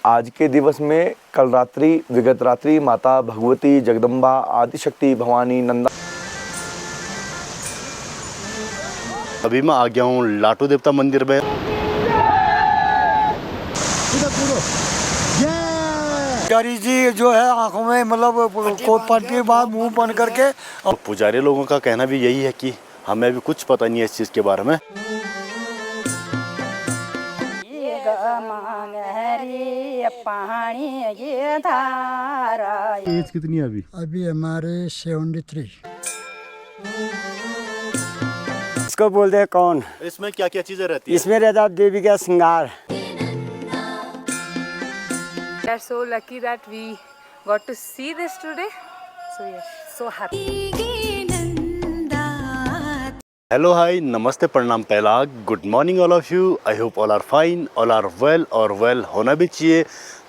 आज के दिवस में कल रात्रि विगत रात्रि माता भगवती जगदम्बा आदिशक्ति भवानी नंदा। अभी मैं आ गया हूँ लाटू देवता मंदिर में। पुजारी जी जो है आंखों में मतलब पट्टी बाद मुंह बंद करके। और पुजारी लोगों का कहना भी यही है कि हमें अभी कुछ पता नहीं है इस चीज़ के बारे में। एज कितनी है अभी? अभी हमारे 73। इसको बोलते हैं कौन? इसमें क्या क्या चीजें रहती है? इसमें रहता देवी का श्रृंगार। We are so lucky that we got to see this today. So yes, so happy. Hello hi नमस्ते प्रणाम पहला good morning all of you. I hope all are fine, all are well और वेल होना भी चाहिए।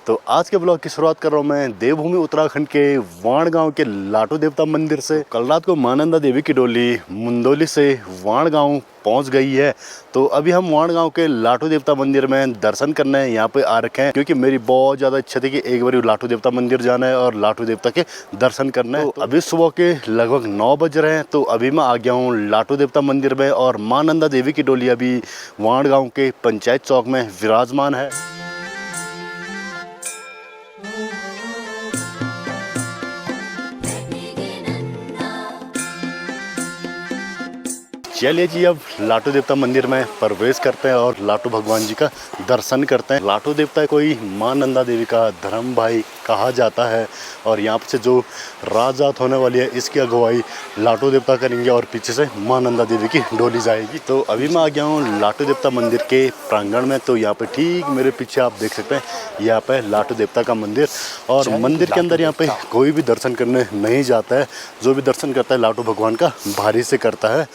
तो आज के ब्लॉग की शुरुआत कर रहा हूँ मैं देवभूमि उत्तराखंड के वाण गांव के लाटू देवता मंदिर से। कल रात को मां नंदा देवी की डोली मुंदोली से वाण गांव पहुंच गई है। तो अभी हम वाण गांव के लाटू देवता मंदिर में दर्शन करने यहाँ पे आ रखे हैं, क्योंकि मेरी बहुत ज़्यादा इच्छा थी कि एक बार लाटू देवता मंदिर जाना है और लाटू देवता के दर्शन करना है। तो अभी सुबह के लगभग 9 बज रहे हैं। तो अभी मैं आ गया हूँ लाटू देवता मंदिर में और मां नंदा देवी की डोली अभी वाण गाँव के पंचायत चौक में विराजमान है। चलिए जी अब लाटू देवता मंदिर में प्रवेश करते हैं और लाटू भगवान जी का दर्शन करते हैं। लाटू देवता कोई मां नंदा देवी का धर्म भाई कहा जाता है और यहाँ से जो राजजात होने वाली है इसकी अगुवाई लाटू देवता करेंगे और पीछे से मां नंदा देवी की डोली जाएगी। तो अभी मैं आ गया हूँ लाटू देवता मंदिर के प्रांगण में। तो यहाँ पे ठीक मेरे पीछे आप देख सकते हैं यहाँ पे लाटू देवता का मंदिर। और मंदिर के अंदर यहाँ पे कोई भी दर्शन करने नहीं जाता है। जो भी दर्शन करता है लाटू भगवान का भारी से करता है।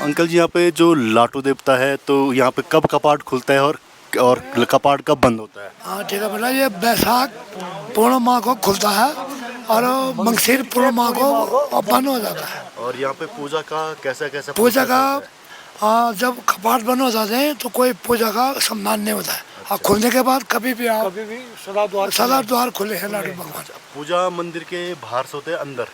अंकल जी यहाँ पे जो लाटू देवता है तो यहाँ पे कब कपाट खुलता है और कपाट कब बंद होता है? हाँ ठीक है बेटा, ये बैसाख पूर्णिमा को खुलता है और मंगशीर पूर्णिमा को बंद हो जाता है। और यहाँ पे पूजा का कैसा कैसा पूजा का जब कपाट बंद हो जाते हैं तो कोई पूजा का सम्मान नहीं होता है। और खुलने के बाद कभी भी सदा द्वार खुले हैं लाटू भगवान। पूजा मंदिर के बाहर से होते हैं अंदर?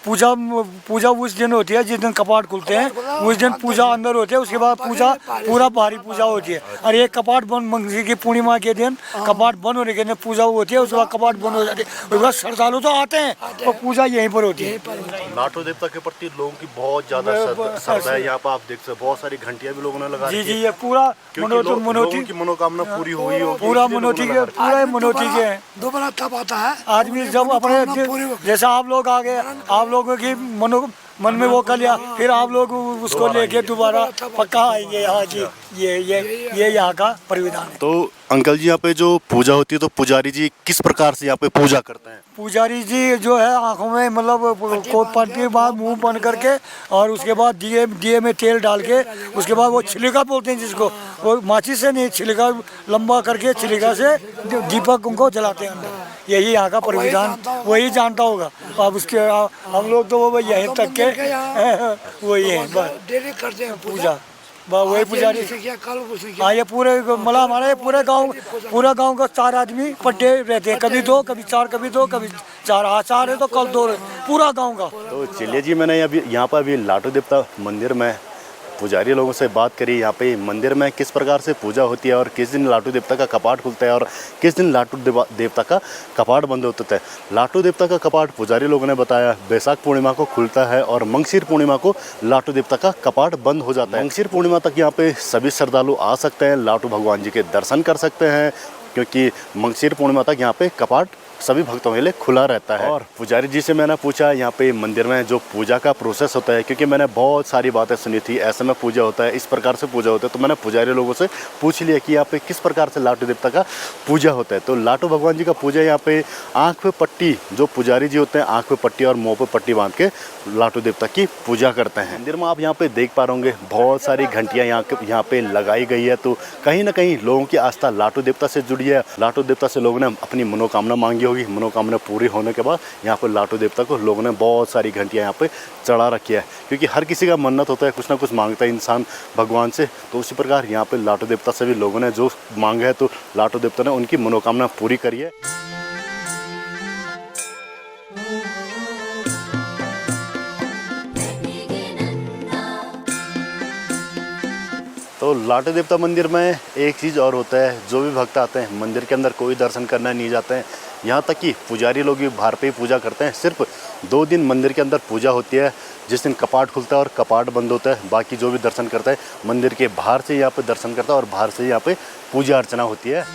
पूजा उस दिन होती है जिस दिन कपाट खुलते हैं, उस दिन पूजा अंदर होती है। उसके बाद पूजा पूरा भारी पूजा होती है। और ये कपाट बंद मंगशीर की पूर्णिमा के दिन कपाट बंद होने के दिन पूजा होती है। उसके बाद कपाट बंद हो जाती है। उसके बाद श्रद्धालु तो आते हैं और पूजा यहीं पर होती है। लाटू देवता के प्रति लोगों की बहुत ज्यादा श्रद्धा है। यहाँ पर आप देख सकते बहुत सारी घंटियां भी लोगों ने लगा जी जी, ये पूरा मनोती की मनोकामना पूरी हुई होगी। पूरा मनोती के दोबारा तब आता है आदमी जब अपने जैसे आप लोग आ गए, आप लोगों की मन में वो कर लिया, फिर आप लोग उसको लेके दोबारा पक्का आएंगे यहाँ की। ये यहाँ का परिविधान है। तो अंकल जी यहाँ पे जो पूजा होती है तो पुजारी जी किस प्रकार से यहाँ पे पूजा करते हैं? पुजारी जी जो है आंखों में मतलब पट्टी बाद मुंह बंद करके और उसके बाद दिए में तेल डाल के उसके बाद वो छिलका बोलते हैं जिसको, वो माचिस से नहीं, छिलका लंबा करके छिलका से दीपक उनको जलाते हैं अंदर। यही यहाँ का परिविधान, वही जानता होगा। अब उसके हम लोग तो वो यहीं तक के वही है डेली करते हैं पूजा। वही पुजारी हाँ, ये पूरे मतलब हमारे पूरा गांव का 4 आदमी पट्टे रहते हैं। कभी 2 कभी 4 कभी 2 कभी 4। हाँ 4 है तो कल 2 पूरा गांव का। तो चलिए जी मैंने अभी यहाँ पर अभी लाटू देवता मंदिर में पुजारी लोगों से बात करी यहाँ पे मंदिर में किस प्रकार से पूजा होती है और किस दिन लाटू देवता का कपाट खुलता है और किस दिन लाटू देवता का कपाट बंद होता है। लाटू देवता का कपाट पुजारी लोगों ने बताया बैसाख पूर्णिमा को खुलता है और मंगशीर पूर्णिमा को लाटू देवता का कपाट बंद हो जाता है। मंगशीर पूर्णिमा तक यहाँ पे सभी श्रद्धालु आ सकते हैं, लाटू भगवान जी के दर्शन कर सकते हैं, क्योंकि मंगशीर पूर्णिमा तक यहाँ पे कपाट सभी भक्तों के लिए खुला रहता है। और पुजारी जी से मैंने पूछा यहाँ पे मंदिर में जो पूजा का प्रोसेस होता है, क्योंकि मैंने बहुत सारी बातें सुनी थी ऐसे में पूजा होता है, इस प्रकार से पूजा होता है। तो मैंने पुजारी लोगों से पूछ लिया कि यहाँ पे किस प्रकार से लाटू देवता का पूजा होता है। तो लाटू भगवान जी का पूजा यहाँ पे आँख पे पट्टी, जो पुजारी जी होते हैं आँख पे पट्टी और मुँह पे पट्टी बांध के लाटू देवता की पूजा करते हैं। मंदिर में आप यहाँ पे देख पा रहे बहुत सारी घंटियाँ यहाँ पे लगाई गई है। तो कहीं ना कहीं लोगों की आस्था लाटू देवता से जुड़ी है। लाटू देवता से लोगों ने अपनी मनोकामना मांगी होगी मनोकामना पूरी होने के बाद यहाँ पर लाटू देवता को लोगों ने बहुत सारी घंटियाँ यहाँ पे चढ़ा रखी है, क्योंकि हर किसी का मन्नत होता है, कुछ ना कुछ मांगता है इंसान भगवान से। तो उसी प्रकार यहाँ पे लाटू देवता से भी लोगों ने जो मांगा है तो लाटू देवता ने उनकी मनोकामना पूरी करी है। तो लाटू देवता मंदिर में एक चीज़ और होता है, जो भी भक्त आते हैं मंदिर के अंदर कोई दर्शन करना नहीं जाते हैं, यहाँ तक कि पुजारी लोग भी बाहर पे ही पूजा करते हैं। सिर्फ 2 दिन मंदिर के अंदर पूजा होती है, जिस दिन कपाट खुलता है और कपाट बंद होता है। बाकी जो भी दर्शन करता है मंदिर के बाहर से यहाँ पे दर्शन करता है और बाहर से यहाँ पे पूजा अर्चना होती है।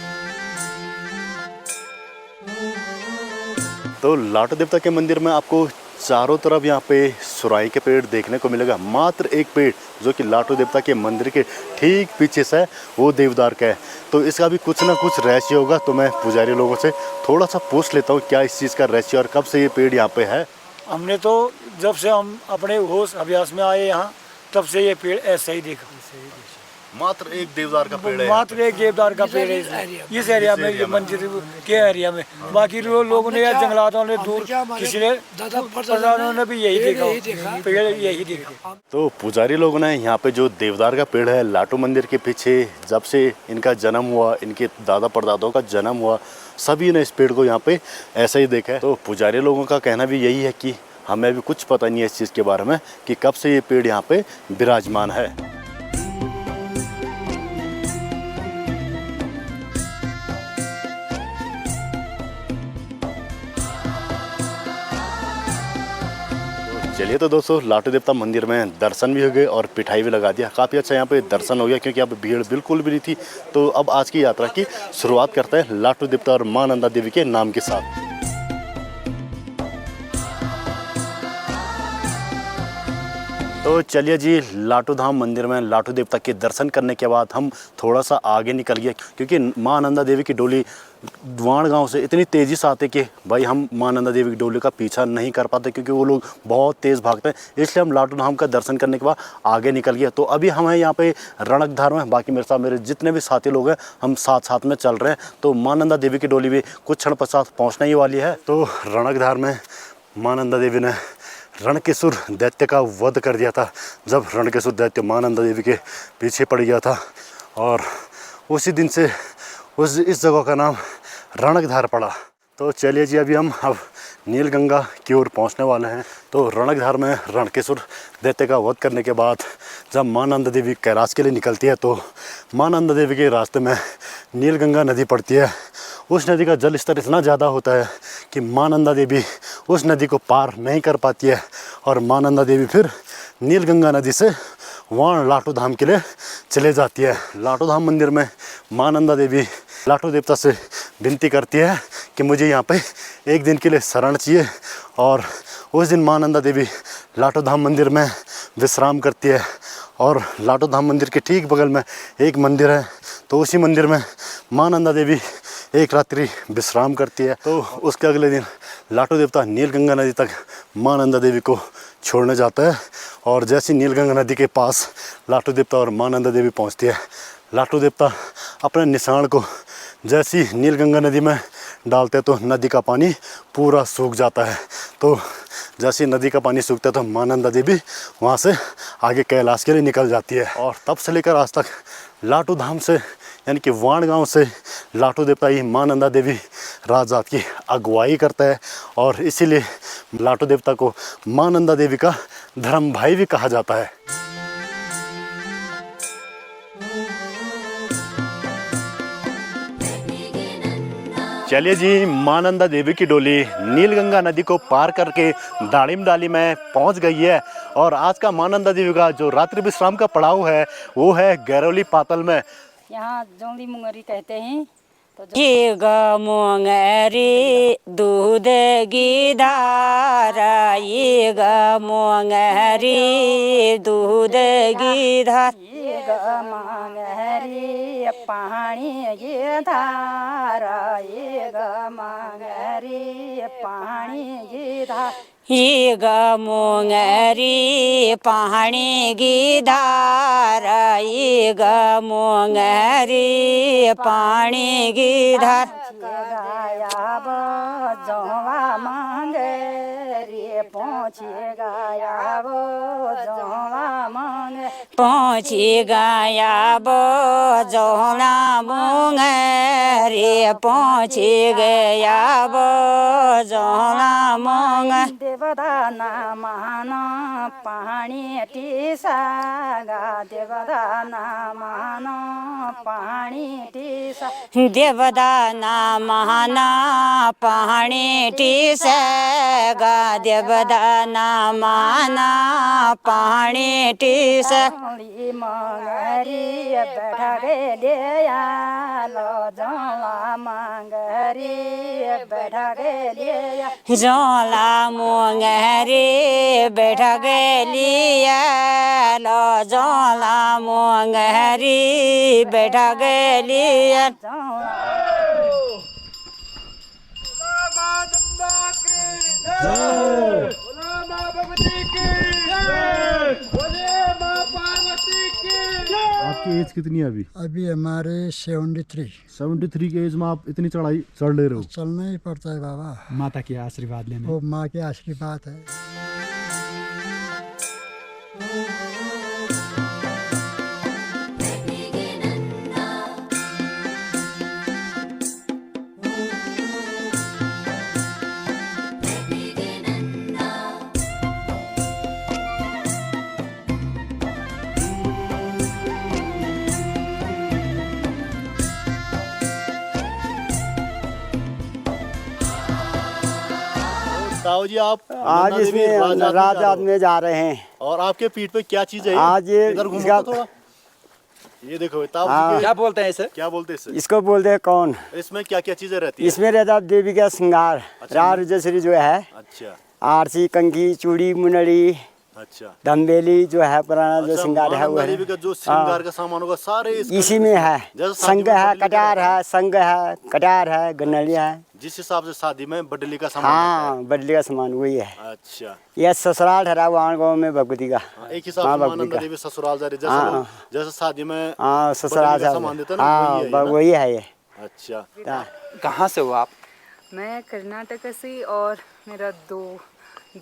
तो लाटू देवता के मंदिर में आपको चारों तरफ यहाँ पे सुराई के पेड़ देखने को मिलेगा। मात्र एक पेड़ जो कि लाटू देवता के मंदिर के ठीक पीछे से है वो देवदार का है। तो इसका भी कुछ ना कुछ रहस्य होगा, तो मैं पुजारी लोगों से थोड़ा सा पूछ लेता हूँ क्या इस चीज़ का रहस्य और कब से ये पेड़ यहाँ पे है। हमने तो जब से हम अपने होश अभ्यास में आए यहाँ तब से ये पेड़ ऐसा ही देखा। मात्र एक देवदार का पेड़ है, मात्र एक देवदार का पेड़ है इस एरिया में, ये मंदिर के एरिया में। बाकी लोगों ने या जंगलातों ने दूर किसी ने प्रधानों ने भी यही देखा, पेड़ यही देखा। तो पुजारी लोगों ने यहाँ पे जो देवदार का पेड़ है लाटू मंदिर के पीछे, जब से इनका जन्म हुआ, इनके दादा परदादाओं का जन्म हुआ, सभी ने इस पेड़ को यहाँ पे ऐसा ही देखा है। तो पुजारी लोगों का कहना भी यही है कि हमें भी कुछ पता नहीं है इस चीज़ के बारे में कि कब से ये पेड़ यहाँ पे विराजमान है। चलिए तो दोस्तों, लाटू देवता मंदिर में दर्शन भी हो गए और पिठाई भी लगा दिया। काफ़ी अच्छा यहाँ पे दर्शन हो गया, क्योंकि यहाँ पे भीड़ बिल्कुल भी नहीं थी। तो अब आज की यात्रा की शुरुआत करते हैं लाटू देवता और मां नंदा देवी के नाम के साथ। तो चलिए जी, लाटू धाम मंदिर में लाटू देवता के दर्शन करने के बाद हम थोड़ा सा आगे निकल गए, क्योंकि मां नंदा देवी की डोली द्वाण गांव से इतनी तेज़ी से आते कि भाई हम मां नंदा देवी की डोली का पीछा नहीं कर पाते, क्योंकि वो लोग बहुत तेज़ भागते हैं। इसलिए हम लाटू धाम का दर्शन करने के बाद आगे निकल गए। तो अभी हम हैं यहाँ पे रणकधार में। बाकी मेरे साथ मेरे जितने भी साथी लोग हैं हम साथ साथ में चल रहे हैं। तो मां नंदा देवी की डोली भी कुछ क्षण पश्चात पहुँचने ही वाली है। तो रणकधार में मां नंदा देवी ने रणकेसुर दैत्य का वध कर दिया था, जब रणकेसुर दैत्य मां नंदा देवी के पीछे पड़ गया था, और उसी दिन से इस जगह का नाम रणकधार पड़ा। तो चलिए जी, अभी हम नीलगंगा की ओर पहुंचने वाले हैं। तो रणकधार में रणकेसुर दैत्य का वध करने के बाद जब मां नंदा देवी कैलाश के लिए निकलती है, तो मां नंदा देवी के रास्ते में नीलगंगा नदी पड़ती है। उस नदी का जल स्तर इतना ज़्यादा होता है कि मां नंदा देवी उस नदी को पार नहीं कर पाती है, और मां नंदा देवी फिर नीलगंगा नदी से वहाँ लाटू धाम के लिए चले जाती है। लाटू धाम मंदिर में मां नंदा देवी लाटू देवता से विनती करती है कि मुझे यहाँ पे एक दिन के लिए शरण चाहिए, और उस दिन मां नंदा देवी लाटू धाम मंदिर में विश्राम करती है। और लाटू धाम मंदिर के ठीक बगल में एक मंदिर है, तो उसी मंदिर में मां नंदा देवी एक रात्रि विश्राम करती है। तो उसके अगले दिन लाटू देवता नीलगंगा नदी तक मां नंदा देवी को छोड़ने जाता है, और जैसे नीलगंगा नदी के पास लाटू देवता और मां नंदा देवी पहुंचती है, लाटू देवता अपने निशान को जैसी नीलगंगा नदी में डालते तो नदी का पानी पूरा सूख जाता है। तो जैसे नदी का पानी सूखता है तो मां नंदा देवी वहाँ से आगे कैलाश के लिए निकल जाती है। और तब से लेकर आज तक लाटू धाम से, यानी कि वाण गांव से लाटू देवता ही मां नंदा देवी राज जात की अगुवाई करता है, और इसीलिए लाटू देवता को मां नंदा देवी का धर्म भाई भी कहा जाता है। चलिए जी, मां नंदा देवी की डोली नीलगंगा नदी को पार करके दाड़िम डाली में पहुंच गई है, और आज का मां नंदा देवी का जो रात्रि विश्राम का पड़ाव है वो है गैरोली पातल में। यहाँ जोंगली मुंगरी कहते हैं। तो ये ग मुंगरी दूध की धारा, ये ग मुंगरी दूध की धारा, ये ग मुंगरी पानी की धारा, ये ग मुंगरी पानी की धारा, ये ग मुंगरी पानी की धारा, ये ग मुंगरी पानी की धारा। गाया मांगे रे पहुँची गया वो जोला मांगे पहुँची गया वो जोला मांगे रे पहुँची गया वो जोला मांगे देवदाना माना पानी टीसागा देवदाना माना पानी टीसा देवदाना माना पानी टीसेगा देवदाना माना पानी टीसे मंगरी बैठा के लिया लो जोला मंगरी बैठा के लिया जोला मंगरी बैठा के लिया लो जोला मंगरी बैठा के लिया आपकी एज कितनी है अभी? अभी हमारे 73। 73 के एज में आप इतनी चढ़ाई चढ़ ले रहे हो? चलना ही पड़ता है बाबा, माता के आशीर्वाद लेने। वो माँ के आशीर्वाद है। ताऊ जी आप आज नंदा देवी इसमें राजजात में जा रहे हैं। और आपके पीठ पे क्या चीज है? आज ये इधर घूमो इसका- तो थोड़ा। ये देखो ताऊ हाँ। जी के- क्या बोलते हैं इसे? क्या बोलते हैं इसे? इसको बोलते हैं कौन? इसमें क्या क्या चीजें रहती है? इसमें रहता देवी का श्रृंगार, अच्छा। राज जसरी जो है, अच्छा आरसी, कंघी, चूड़ी, मुनड़ी, अच्छा धम्बेली जो है पुराना जो अच्छा, श्रृंगार है वो माँ है। नंदा देवी का जो श्रृंगार का सामान होगा सारे इसी में है। जैसे शादी संग में है, बडली का कटार रहता है, संग है, कटार है, गनलिया है। जिस हिसाब से शादी में बडली का सामान हाँ, बदली का सामान वही है। रहता है। अच्छा यह ससुराल ठहरा वहाँ गाँव में भगवती का। हाँ, एक हिसाब हाँ, से माँ भगवती नंदा का। देवी ससुराल जा रही जैसे हाँ, लोग- जैसे शादी में हाँ, ससुराल बडली का ठहरा। सामान देता है ना, हाँ, वही है ये ना? वही है ये। अच्छा कहाँ से हो आप? मैं कर्नाटक से और मेरा दो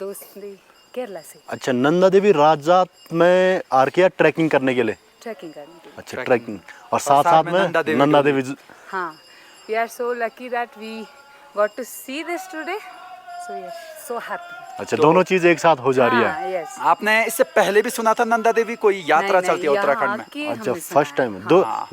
दोस्त भी केरला से अच्छा नंदा देवी राजजात में आर किया ट्रैकिंग करने के लिए? ट्रैकिंग करने के लिए। अच्छा ट्रैकिंग और साथ साथ में नंदा देवी हाँ, we are so lucky that we got to see this today, so we are so happy. अच्छा दोनों चीज एक साथ हो जा रही है। यस। आपने इससे पहले भी सुना था नंदा देवी कोई यात्रा चलती है उत्तराखंड में? अच्छा फर्स्ट टाइम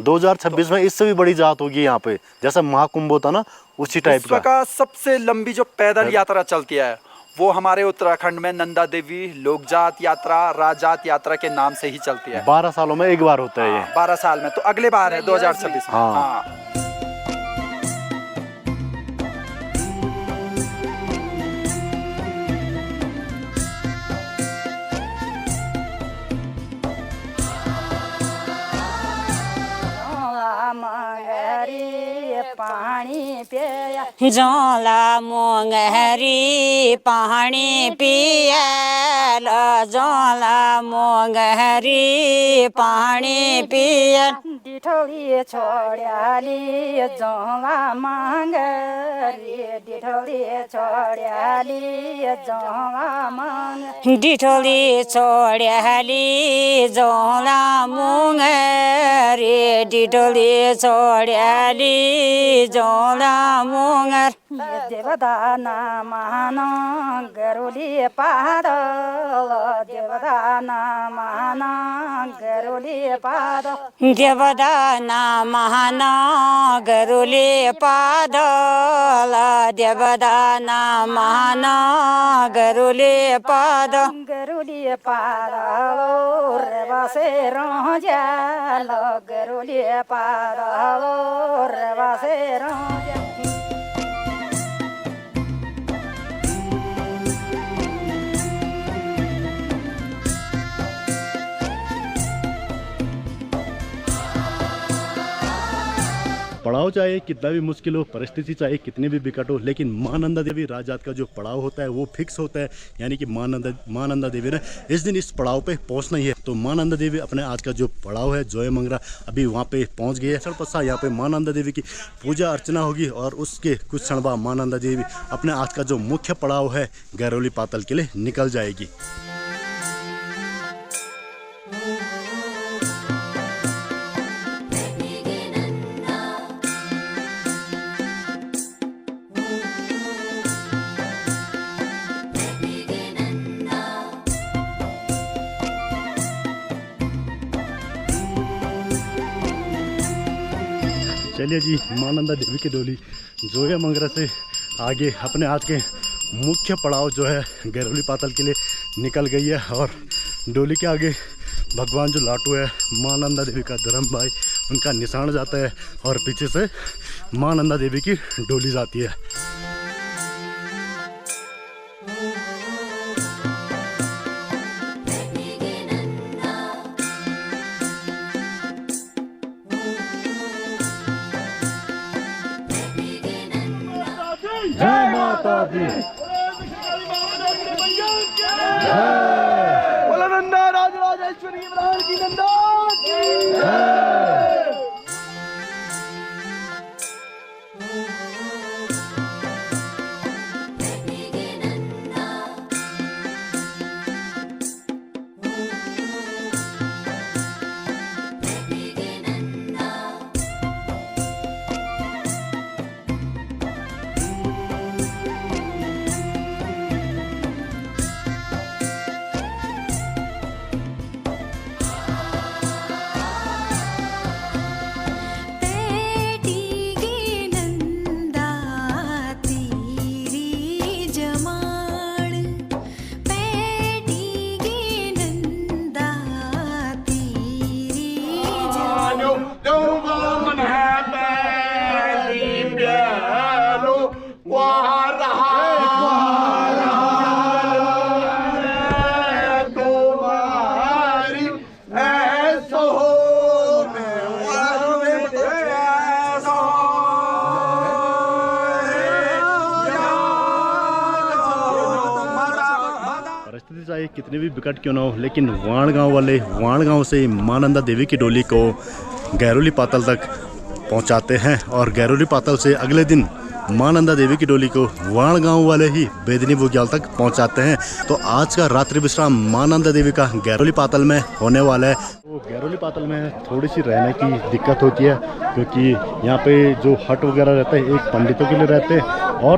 2026 में इससे भी बड़ी जात होगी यहाँ पे, जैसा महाकुंभ होता ना उसी टाइप विश्व का। का सबसे लंबी जो पैदल यात्रा चलती है वो हमारे उत्तराखंड में नंदा देवी लोकजात यात्रा, राजजात यात्रा के नाम से ही चलती है। 12 सालों में एक बार होता है ये। 12 साल में, तो अगले बार है 2026 में। हाँ। हाँ। पानी पिया जोला मोंगहरी पानी पिया लो जोला मोंगहरी पानी पिया डिठौली छोड़्याली जोला मांगरी डिठौली छोड़्याली जोला मांग डिठौली छोड़्याली जोला मुंगरी डिठौली छोड़्याली जोला मुंगर देवदाना मानो गरुली पादल देवदाना मानो गरुली पादल देवदाना मानो गरुली पादल देवदाना मानो गरुली पादल गरुली पादल रवासे रोजाल गरुली पादल रवासे रोजाल। पड़ाव चाहे कितना भी मुश्किल हो, परिस्थिति चाहे कितनी भी विकट हो, लेकिन माँ नंदा देवी राजजात का जो पड़ाव होता है वो फिक्स होता है। यानी कि माँ नंदा देवी ने इस दिन इस पड़ाव पे पहुंचना ही है। तो माँ नंदा देवी अपने आज का जो पड़ाव है जोया मंगरा अभी वहाँ पे पहुँच गई है। क्षण पश्चात यहाँ पे माँ नंदा देवी की पूजा अर्चना होगी और उसके कुछ क्षण बाद माँ नंदा देवी अपने आज का जो मुख्य पड़ाव है गहरौली पाताल के लिए निकल जाएगी। चलिए जी, माँ नंदा देवी की डोली जोया मंगरा से आगे अपने आज के मुख्य पड़ाव जो है गहरौली पाताल के लिए निकल गई है। और डोली के आगे भगवान जो लाटू है माँ नंदा देवी का धर्म भाई उनका निशान जाता है और पीछे से माँ नंदा देवी की डोली जाती है। जय माता दी। बोला नंदा राजराजेश्वरी महाराज की नंदा की जय। परिस्थिति चाहे कितनी भी विकट क्यों ना हो, लेकिन वाण गांव से माँ नंदा देवी की डोली को गहरौली पाताल तक पहुंचाते हैं और गहरौली पाताल से अगले दिन माँ नंदा देवी की डोली को वाण गांव वाले ही बेदनी बुग्याल तक पहुंचाते हैं। तो आज का रात्रि विश्राम माँ नंदा देवी का गहरौली पाताल में होने वाला है। तो गहरौली पाताल में थोड़ी सी रहने की दिक्कत होती है क्योंकि यहाँ पे जो हट वगैरह रहते हैं एक पंडितों के लिए रहते हैं और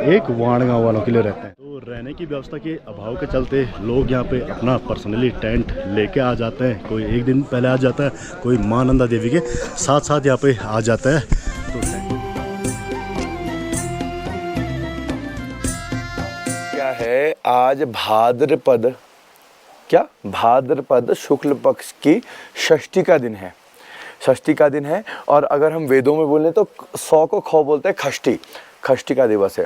एक वाण गाँव वालों के लिए रहते हैं। तो रहने की व्यवस्था के अभाव के चलते लोग यहाँ पे अपना पर्सनली टेंट लेके आ जाते हैं। कोई एक दिन पहले आ जाता है, कोई माँ नंदा देवी के साथ साथ यहाँ पे आ जाता है। तो क्या है आज भाद्रपद शुक्ल पक्ष की षष्ठी का दिन है। षष्ठी का दिन है और अगर हम वेदों में बोलें तो 100 को खौ बोलते हैं खष्टी का दिवस है।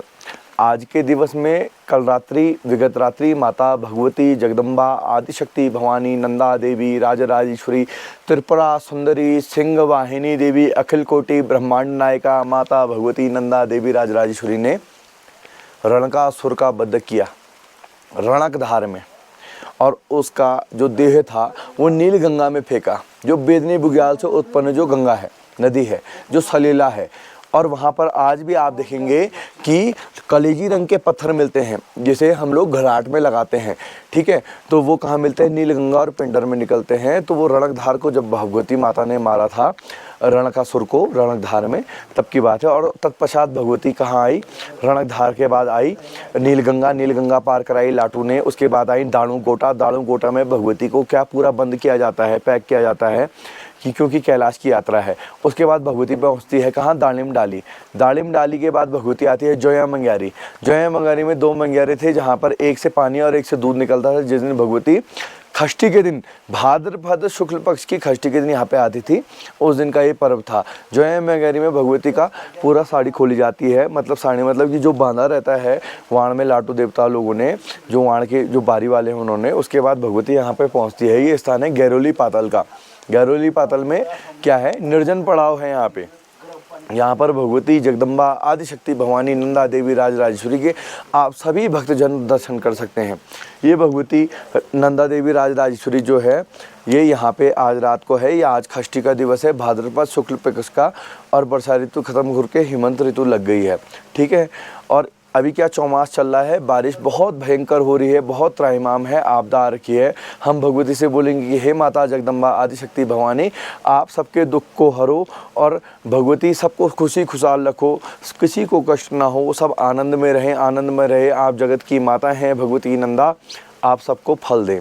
आज के दिवस में कल रात्रि विगत रात्रि माता भगवती जगदम्बा आदिशक्ति भवानी नंदा देवी राजराजेश्वरी त्रिपुरा सुंदरी सिंह वाहिनी देवी अखिल कोटि ब्रह्मांड नायिका माता भगवती नंदा देवी राजराजेश्वरी ने रणकासुर का वध किया रणकधार में और उसका जो देह था वो नील गंगा में फेंका, जो बेदनी बुग्याल से उत्पन्न जो गंगा है, नदी है, जो सलीला है। और वहाँ पर आज भी आप देखेंगे कि कलेजी रंग के पत्थर मिलते हैं जिसे हम लोग घराट में लगाते हैं, ठीक है। तो वो कहाँ मिलते हैं? नीलगंगा और पिंडर में निकलते हैं। तो वो रणकधार को जब भगवती माता ने मारा था रणकासुर को रणकधार में, तब की बात है। और तत्पश्चात भगवती कहाँ आई? रणकधार के बाद आई नीलगंगा पार कराई लाटू ने। उसके बाद आई दाणू गोटा में भगवती को क्या पूरा बंद किया जाता है, पैक किया जाता है कि क्योंकि कैलाश की यात्रा है। उसके बाद भगवती पहुंचती है कहाँ? दालिम डाली के बाद भगवती आती है जोया मंगारी में 2 मंगियारे थे जहाँ पर एक से पानी और एक से दूध निकलता था। जिस दिन भगवती षष्ठी के दिन भाद्रपद शुक्ल पक्ष की षष्ठी के दिन यहाँ पे आती थी, उस दिन का ये पर्व था। जोया मंगारी में भगवती का पूरा साड़ी खोली जाती है, मतलब साड़ी मतलब कि जो बांधा रहता है वाण में लाटू देवता लोगों ने, जो वाण के जो बारी वाले हैं उन्होंने। उसके बाद भगवती यहाँ पे पहुँचती है। ये स्थान है गहरौली पाताल का। गहरौली पाताल में क्या है? निर्जन पड़ाव है यहाँ पे। यहाँ पर भगवती जगदम्बा आदिशक्ति भवानी नंदा देवी राजराजेश्वरी के आप सभी भक्तजन दर्शन कर सकते हैं। ये भगवती नंदा देवी राजराजेश्वरी जो है ये यहाँ पे आज रात को है। ये आज षष्ठी का दिवस है, भाद्रपद शुक्ल पक्ष का, और वर्षा ऋतु खत्म होकर के हेमंत ऋतु लग गई है। ठीक है, और अभी क्या चौमास चल रहा है, बारिश बहुत भयंकर हो रही है, बहुत त्राहिमाम है, आपदा आ रखी है। हम भगवती से बोलेंगे कि हे माता जगदम्बा आदिशक्ति भवानी, आप सबके दुख को हरो और भगवती सबको खुशी खुशहाल रखो, किसी को कष्ट ना हो, सब आनंद में रहें, आनंद में रहे। आप जगत की माता हैं भगवती नंदा, आप सबको फल दें।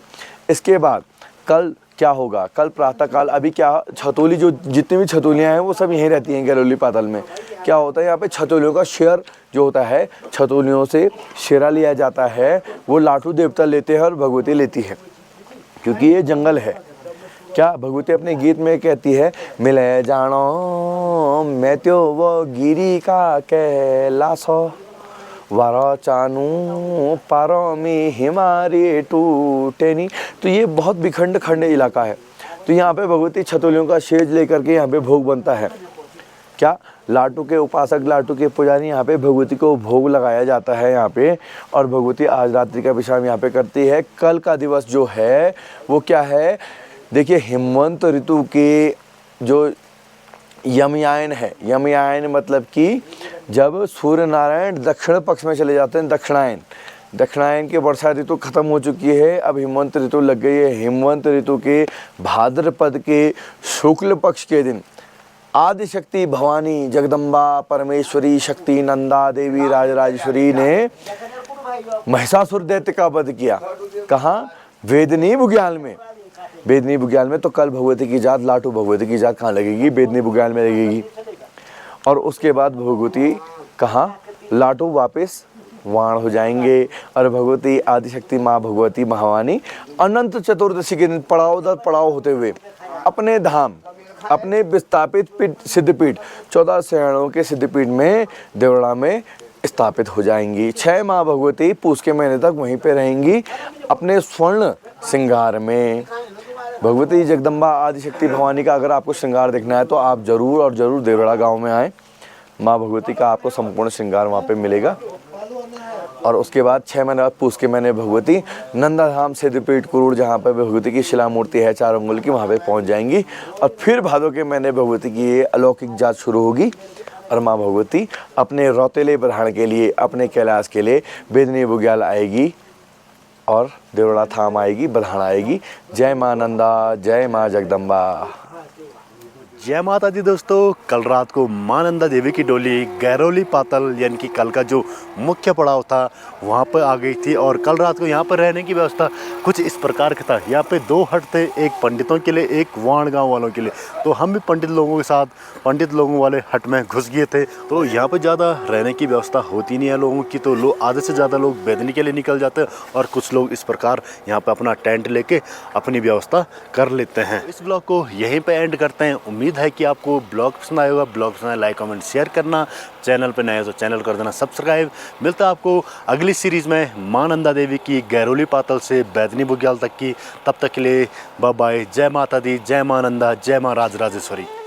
इसके बाद कल क्या होगा, कल प्रातःकाल अभी क्या छतौली, जो जितनी भी छतौलियाँ हैं वो सब यहीं रहती हैं गैरोली पातल में। क्या होता है यहाँ पे छतौलियों का शेर जो होता है, छतौलियों से शेरा लिया जाता है, वो लाटू देवता लेते हैं और भगवती लेती है, क्योंकि ये जंगल है। क्या भगवती अपने गीत में कहती है, मिले जानो मैं त्यो वो गिरी का कैलासो वारा चानू पारो में हिमारी टूटेनी। तो ये बहुत विखंड खंड इलाका है। तो यहाँ पे भगवती छतौलियों का शेज लेकर के यहाँ पे भोग बनता है। क्या लाटू के उपासक, लाटू के पुजारी, यहाँ पे भगवती को भोग लगाया जाता है यहाँ पे, और भगवती आज रात्रि का विश्राम यहाँ पे करती है। कल का दिवस जो है वो क्या है, देखिए हेमंत ऋतु के जो यमयायन है, यमयायन मतलब कि जब सूर्य नारायण दक्षिण पक्ष में चले जाते हैं, दक्षिणायन, दक्षिणायन की वर्षा ऋतु खत्म हो चुकी है, अब हेमंत ऋतु लग गई है। हेमंत ऋतु के भाद्रपद के शुक्ल पक्ष के दिन आदिशक्ति भवानी जगदम्बा परमेश्वरी शक्ति नंदा देवी राजराजेश्वरी ने महिषासुर दैत्य का वध किया। कहाँ? वेदनी बुग्याल में, बेदनी बुग्याल में। तो कल भगवती की जात, लाटू भगवती की जात कहाँ लगेगी? बेदनी बुग्याल में लगेगी। और उसके बाद भगवती कहाँ? लाटू वापस वाण हो जाएंगे और भगवती आदिशक्ति माँ भगवती महावानी अनंत चतुर्दशी के दिन पड़ाव दर पड़ाव होते हुए अपने धाम, अपने विस्थापित पीठ सिद्धपीठ 14 शरणों के सिद्धपीठ में देवड़ा में स्थापित हो जाएंगी। 6 माँ भगवती पूस के महीने तक वहीं पे रहेंगी अपने स्वर्ण श्रृंगार में। भगवती जगदम्बा आदिशक्ति भवानी का अगर आपको श्रृंगार देखना है तो आप जरूर और ज़रूर देवड़ा गांव में आएँ। माँ भगवती का आपको संपूर्ण श्रृंगार वहाँ पे मिलेगा। और उसके बाद 6 महीने बाद पूस के महीने भगवती नंदाधाम सिद्धपीठ कुरूड़, जहाँ पर भगवती की शिला मूर्ति है 4 अंगुल की, वहाँ पे पहुँच जाएंगी। और फिर भादों के महीने भगवती की ये अलौकिक जात शुरू होगी और माँ भगवती अपने रौतेले बढ़ाने के लिए, अपने कैलाश के लिए बेदनी बुग्याल आएगी और देवड़ा धाम आएगी, बधाना आएगी। जय माँ नंदा, जय माँ जगदम्बा। जय माता दी दोस्तों, कल रात को माँ नंदा देवी की डोली गैरोली पातल यानी कि कल का जो मुख्य पड़ाव था वहाँ पर आ गई थी। और कल रात को यहाँ पर रहने की व्यवस्था कुछ इस प्रकार का था। यहाँ पे 2 हट थे, एक पंडितों के लिए, एक वाण गांव वालों के लिए। तो हम भी पंडित लोगों के साथ पंडित लोगों वाले हट में घुस गए थे। तो यहाँ पर ज़्यादा रहने की व्यवस्था होती नहीं है लोगों की, तो लोग आधे से ज़्यादा लोग बेदनी के लिए निकल जाते हैं और कुछ लोग इस प्रकार यहाँ पर अपना टेंट लेके अपनी व्यवस्था कर लेते हैं। इस ब्लॉग को यहीं पर एंड करते हैं। उम्मीद है कि आपको ब्लॉग पसंद आएगा। ब्लॉग पसंद आए लाइक कमेंट शेयर करना, चैनल पे नए हो तो चैनल कर देना सब्सक्राइब। मिलता है आपको अगली सीरीज़ में माँ नंदा देवी की गैरोली पातल से बेदनी बुग्याल तक की। तब तक के लिए बाय बाय। जय माता दी, जय माँ नंदा, जय माँ राजराजेश्वरी।